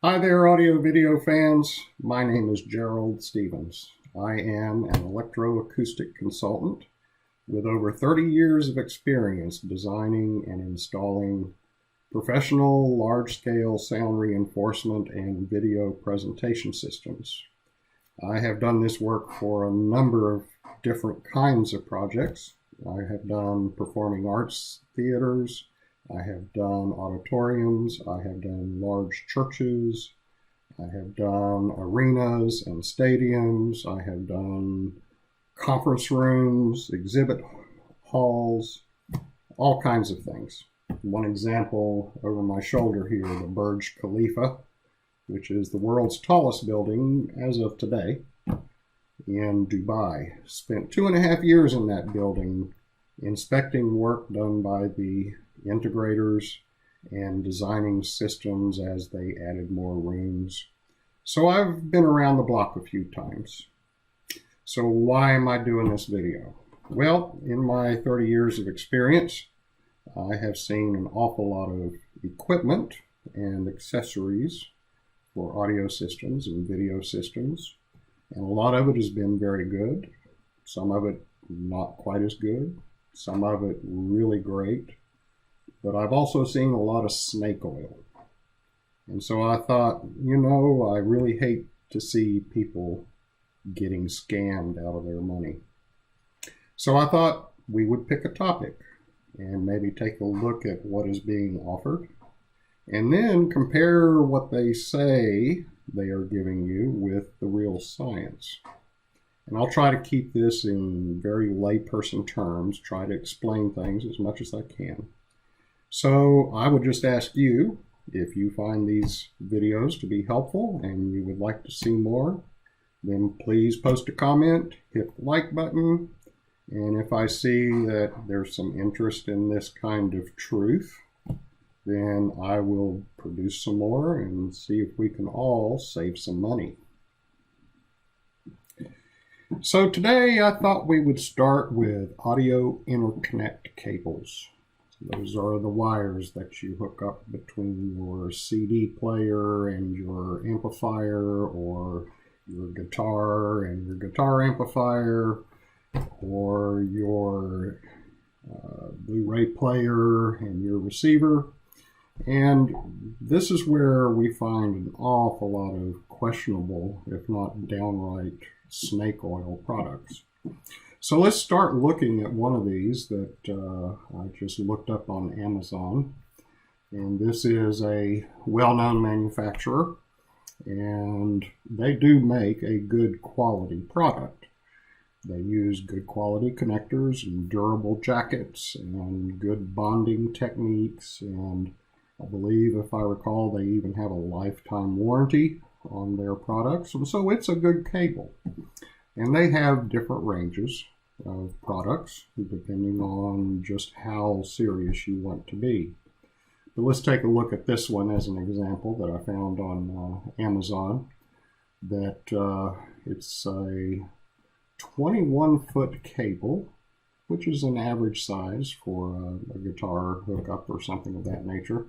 Hi there, audio video fans. My name is Gerald Stevens. I am an electroacoustic consultant with over 30 years of experience designing and installing professional large-scale sound reinforcement and video presentation systems. I have done this work for a number of different kinds of projects. I have done performing arts theaters, I have done auditoriums, I have done large churches, I have done arenas and stadiums, I have done conference rooms, exhibit halls, all kinds of things. One example over my shoulder here, the Burj Khalifa, which is the world's tallest building as of today in Dubai. Spent 2.5 years in that building inspecting work done by the integrators and designing systems as they added more rooms. So I've been around the block a few times. So why am I doing this video? Well, in my 30 years of experience, I have seen an awful lot of equipment and accessories for audio systems and video systems, and a lot of it has been very good. Some of it not quite as good. Some of it really great. But I've also seen a lot of snake oil. And so I thought, I really hate to see people getting scammed out of their money. So I thought we would pick a topic and maybe take a look at what is being offered and then compare what they say they are giving you with the real science. And I'll try to keep this in very layperson terms, try to explain things as much as I can. So I would just ask you, if you find these videos to be helpful and you would like to see more, then please post a comment, hit the like button, and if I see that there's some interest in this kind of truth, then I will produce some more and see if we can all save some money. So today I thought we would start with audio interconnect cables. Those are the wires that you hook up between your CD player and your amplifier, or your guitar and your guitar amplifier, or your Blu-ray player and your receiver. And this is where we find an awful lot of questionable, if not downright snake oil products. So let's start looking at one of these that I just looked up on Amazon. And this is a well-known manufacturer, and they do make a good quality product. They use good quality connectors and durable jackets and good bonding techniques, and I believe, if I recall, they even have a lifetime warranty on their products, and so it's a good cable. And they have different ranges of products depending on just how serious you want to be. But let's take a look at this one as an example that I found on Amazon. That it's a 21-foot cable, which is an average size for a guitar hookup or something of that nature,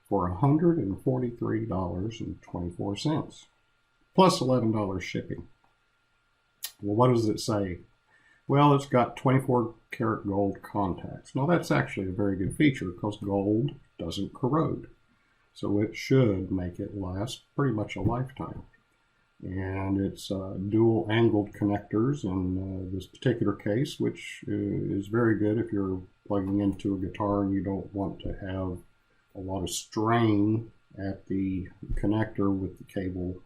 for $143.24, plus $11 shipping. Well, what does it say? Well, it's got 24 karat gold contacts. Now that's actually a very good feature because gold doesn't corrode. So it should make it last pretty much a lifetime. And it's dual angled connectors in this particular case, which is very good if you're plugging into a guitar and you don't want to have a lot of strain at the connector with the cable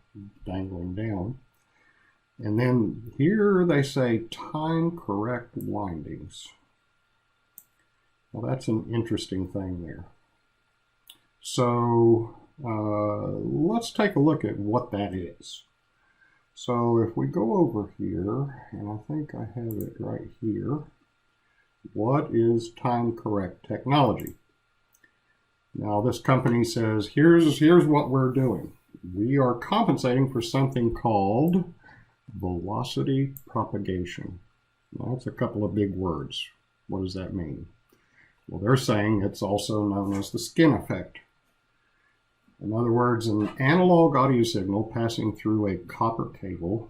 dangling down. And then here they say time correct windings. Well, that's an interesting thing there. So let's take a look at what that is. So if we go over here, and I think I have it right here, what is time correct technology? Now this company says, here's what we're doing. We are compensating for something called velocity propagation. Now, that's a couple of big words. What does that mean? Well, they're saying it's also known as the skin effect. In other words, an analog audio signal passing through a copper cable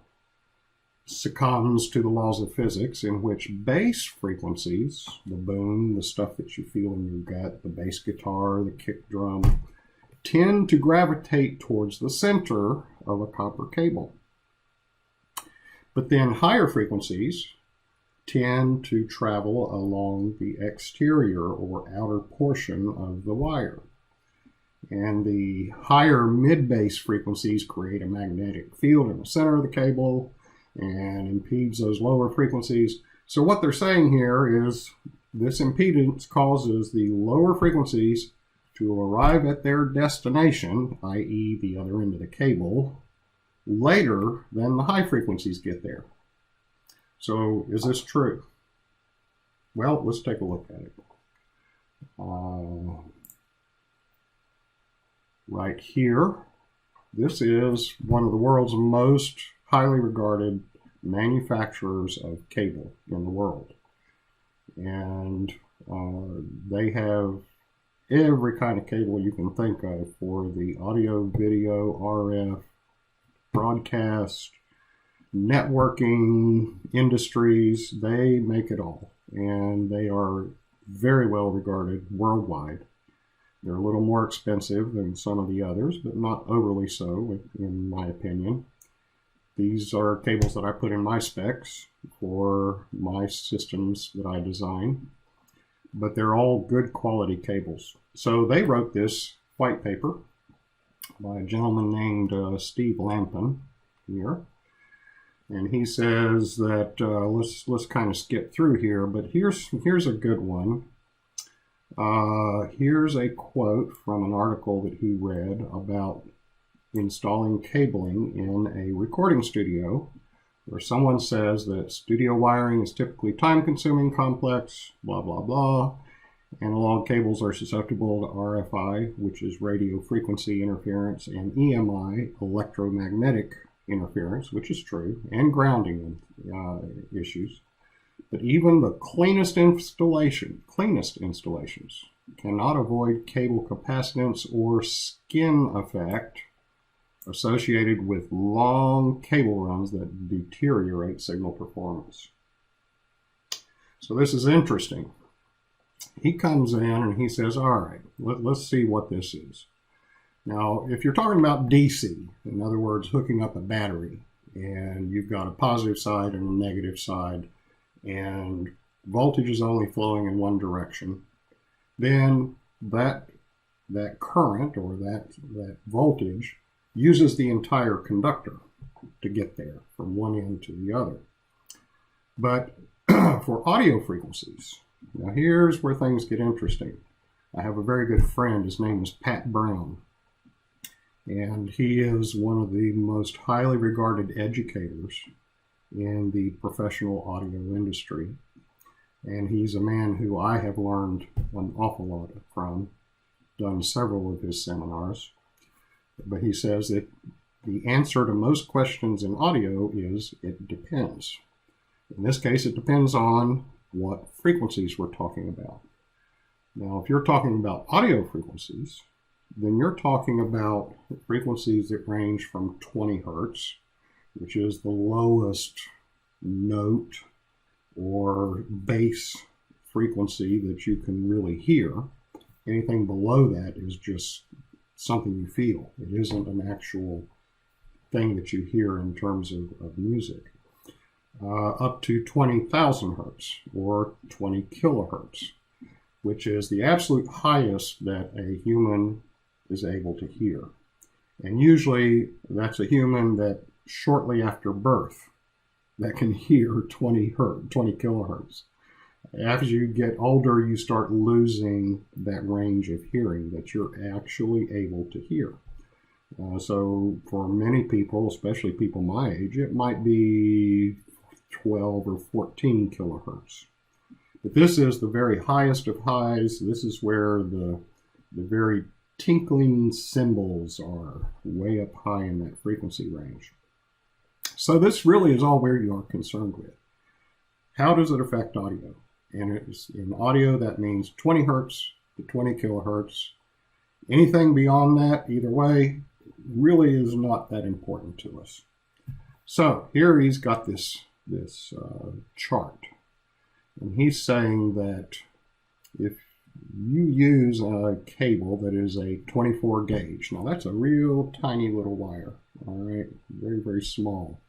succumbs to the laws of physics, in which bass frequencies, the boom, the stuff that you feel in your gut, the bass guitar, the kick drum, tend to gravitate towards the center of a copper cable. But then higher frequencies tend to travel along the exterior or outer portion of the wire. And the higher mid-bass frequencies create a magnetic field in the center of the cable and impedes those lower frequencies. So what they're saying here is this impedance causes the lower frequencies to arrive at their destination, i.e. the other end of the cable, later than the high frequencies get there. So is this true? Well, let's take a look at it. Right here, this is one of the world's most highly regarded manufacturers of cable in the world. And they have every kind of cable you can think of for the audio, video, RF, broadcast, networking industries. They make it all, and they are very well regarded worldwide. They're a little more expensive than some of the others, but not overly so, in my opinion. These are cables that I put in my specs for my systems that I design, but they're all good quality cables. So they wrote this white paper by a gentleman named Steve Layman here. And he says that, let's kind of skip through here, but here's a good one. Here's a quote from an article that he read about installing cabling in a recording studio, where someone says that studio wiring is typically time-consuming, complex, blah, blah, blah. Analog cables are susceptible to RFI, which is radio frequency interference, and EMI, electromagnetic interference, which is true, and grounding issues. But even the cleanest installations cannot avoid cable capacitance or skin effect associated with long cable runs that deteriorate signal performance. So this is interesting. He comes in and he says, all right, let's see what this is. Now, if you're talking about DC, in other words, hooking up a battery, and you've got a positive side and a negative side, and voltage is only flowing in one direction, then that current or that voltage uses the entire conductor to get there from one end to the other. But for audio frequencies, now here's where things get interesting. I have a very good friend, his name is Pat Brown, and he is one of the most highly regarded educators in the professional audio industry. And he's a man who I have learned an awful lot from, done several of his seminars. But he says that the answer to most questions in audio is it depends. In this case, it depends on what frequencies we're talking about. Now, if you're talking about audio frequencies, then you're talking about frequencies that range from 20 hertz, which is the lowest note or bass frequency that you can really hear. Anything below that is just something you feel. It isn't an actual thing that you hear in terms of music. Up to 20,000 hertz or 20 kilohertz, which is the absolute highest that a human is able to hear. And usually that's a human that shortly after birth that can hear 20 kilohertz. As you get older, you start losing that range of hearing that you're actually able to hear. So for many people, especially people my age, it might be 12 or 14 kilohertz. But this is the very highest of highs. This is where the very tinkling cymbals are way up high in that frequency range. So this really is all we are concerned with. How does it affect audio? And in audio, that means 20 hertz to 20 kilohertz Anything beyond that, either way, really is not that important to us. So here he's got this chart, and he's saying that if you use a cable that is a 24 gauge, now that's a real tiny little wire, all right, very, very small.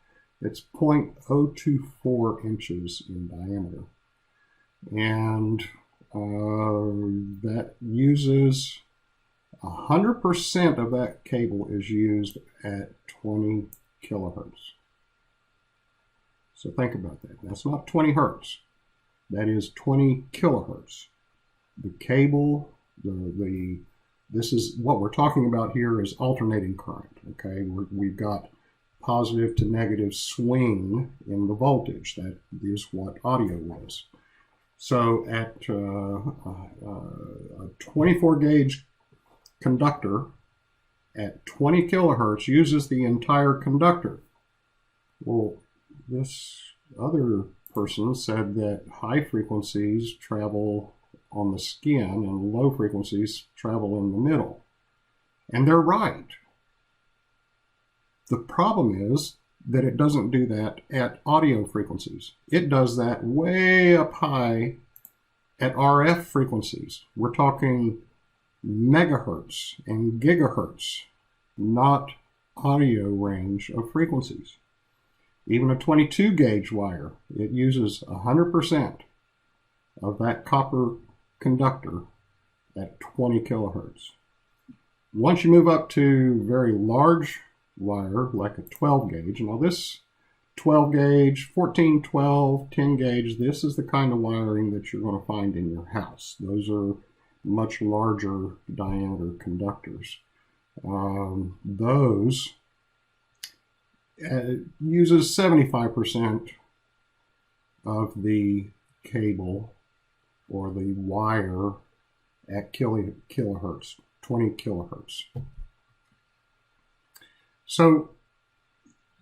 It's 0.024 inches in diameter, and that uses 100% of that cable is used at 20 kilohertz. So think about that. That's not 20 hertz. That is 20 kilohertz. The cable, this is what we're talking about here is alternating current. Okay, we've got positive to negative swing in the voltage. That is what audio is. So at a 24 gauge conductor at 20 kilohertz uses the entire conductor. Well, this other person said that high frequencies travel on the skin and low frequencies travel in the middle. And they're right. The problem is that it doesn't do that at audio frequencies. It does that way up high at RF frequencies. We're talking megahertz and gigahertz, not audio range of frequencies. Even a 22 gauge wire, it uses 100% of that copper conductor at 20 kilohertz. Once you move up to very large wire, like a 12 gauge, now this 12 gauge, 14, 12, 10 gauge, this is the kind of wiring that you're going to find in your house. Those are much larger diameter conductors. Those uses 75% of the cable or the wire at kilohertz, 20 kilohertz. So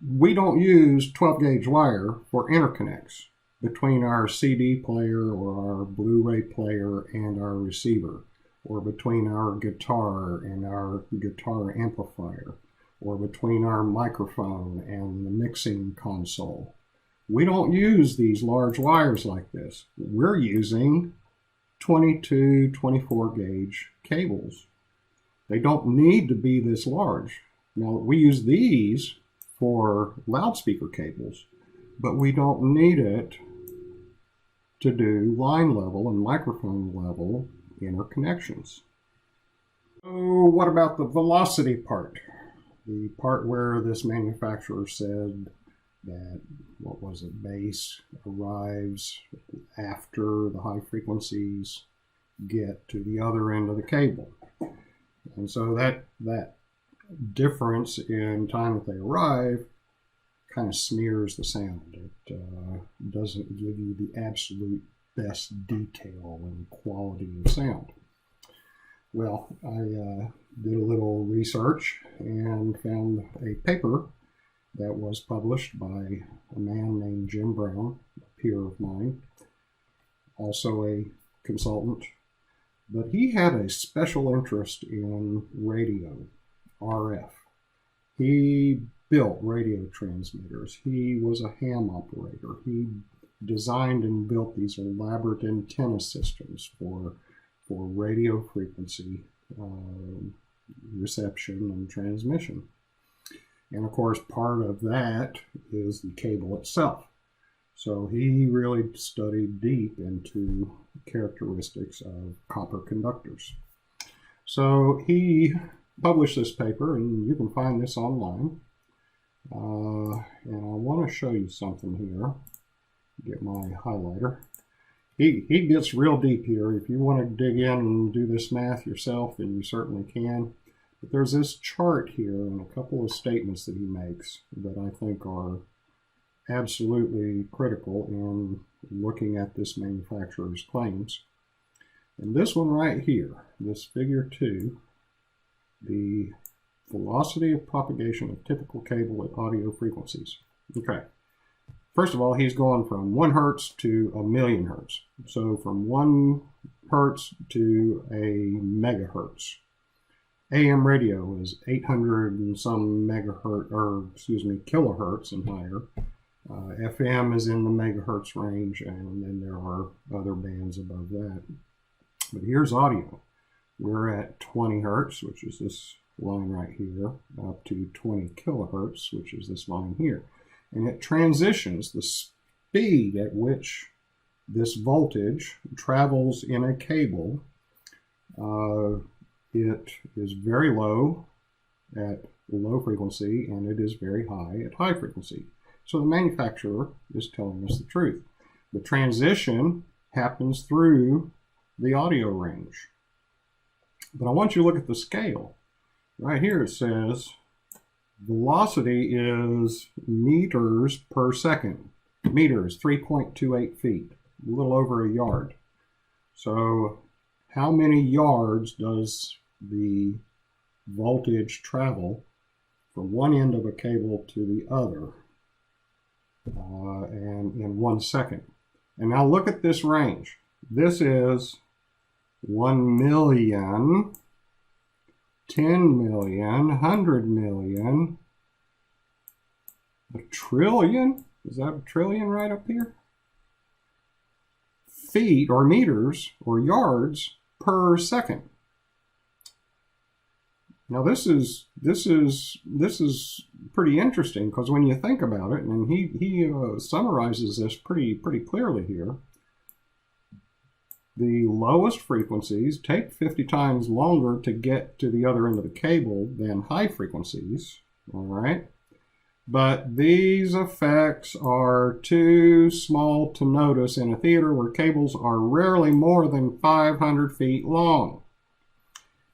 we don't use 12 gauge wire for interconnects between our CD player or our Blu-ray player and our receiver, or between our guitar and our guitar amplifier, or between our microphone and the mixing console. We don't use these large wires like this. We're using 22, 24 gauge cables. They don't need to be this large. Now, we use these for loudspeaker cables, but we don't need it to do line level and microphone level interconnections. So what about the velocity part? The part where this manufacturer said that, what was it, bass arrives after the high frequencies get to the other end of the cable. And so that difference in time that they arrive kind of smears the sound. It doesn't give you the absolute best detail and quality of sound. Well, I did a little research and found a paper that was published by a man named Jim Brown, a peer of mine, also a consultant, but he had a special interest in radio, RF. He built radio transmitters. He was a ham operator. He designed and built these elaborate antenna systems for radio frequency reception and transmission. And of course, part of that is the cable itself. So he really studied deep into characteristics of copper conductors. So he published this paper, and you can find this online. And I want to show you something here. Get my highlighter. He gets real deep here. If you want to dig in and do this math yourself, then you certainly can. But there's this chart here and a couple of statements that he makes that I think are absolutely critical in looking at this manufacturer's claims. And this one right here, this figure 2, the velocity of propagation of typical cable at audio frequencies. Okay. First of all, he's going from 1 hertz to a million hertz. So from 1 hertz to a megahertz. AM radio is 800 and some megahertz, or excuse me, kilohertz and higher. FM is in the megahertz range, and then there are other bands above that. But here's audio. We're at 20 hertz, which is this line right here, up to 20 kilohertz, which is this line here. And it transitions the speed at which this voltage travels in a cable. It is very low at low frequency, and it is very high at high frequency. So the manufacturer is telling us the truth. The transition happens through the audio range. But I want you to look at the scale. Right here it says velocity is meters per second. Meter is 3.28 feet, a little over a yard. So how many yards does the voltage travel from one end of a cable to the other? And in 1 second. And now look at this range. This is 1 million, 10 million, 100 million, a trillion. Is that a trillion right up here? Feet or meters or yards per second. Now this is pretty interesting, because when you think about it, and he summarizes this pretty clearly here. The lowest frequencies take 50 times longer to get to the other end of the cable than high frequencies, all right? But these effects are too small to notice in a theater where cables are rarely more than 500 feet long.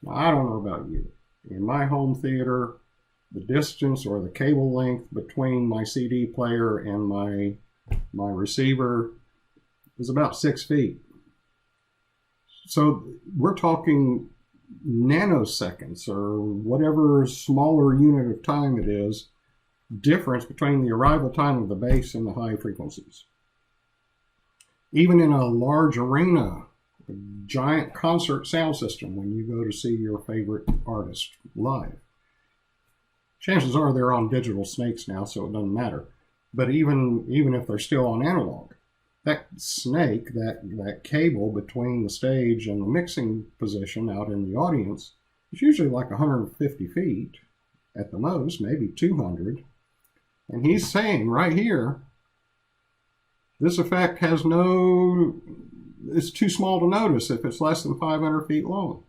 Now, I don't know about you. In my home theater, the distance or the cable length between my CD player and my receiver is about 6 feet. So we're talking nanoseconds, or whatever smaller unit of time it is, difference between the arrival time of the bass and the high frequencies. Even in a large arena, a giant concert sound system, when you go to see your favorite artist live, chances are they're on digital snakes now, so it doesn't matter. But even if they're still on analog, that snake, that cable between the stage and the mixing position out in the audience is usually like 150 feet at the most, maybe 200. And he's saying right here, this effect has it's too small to notice if it's less than 500 feet long.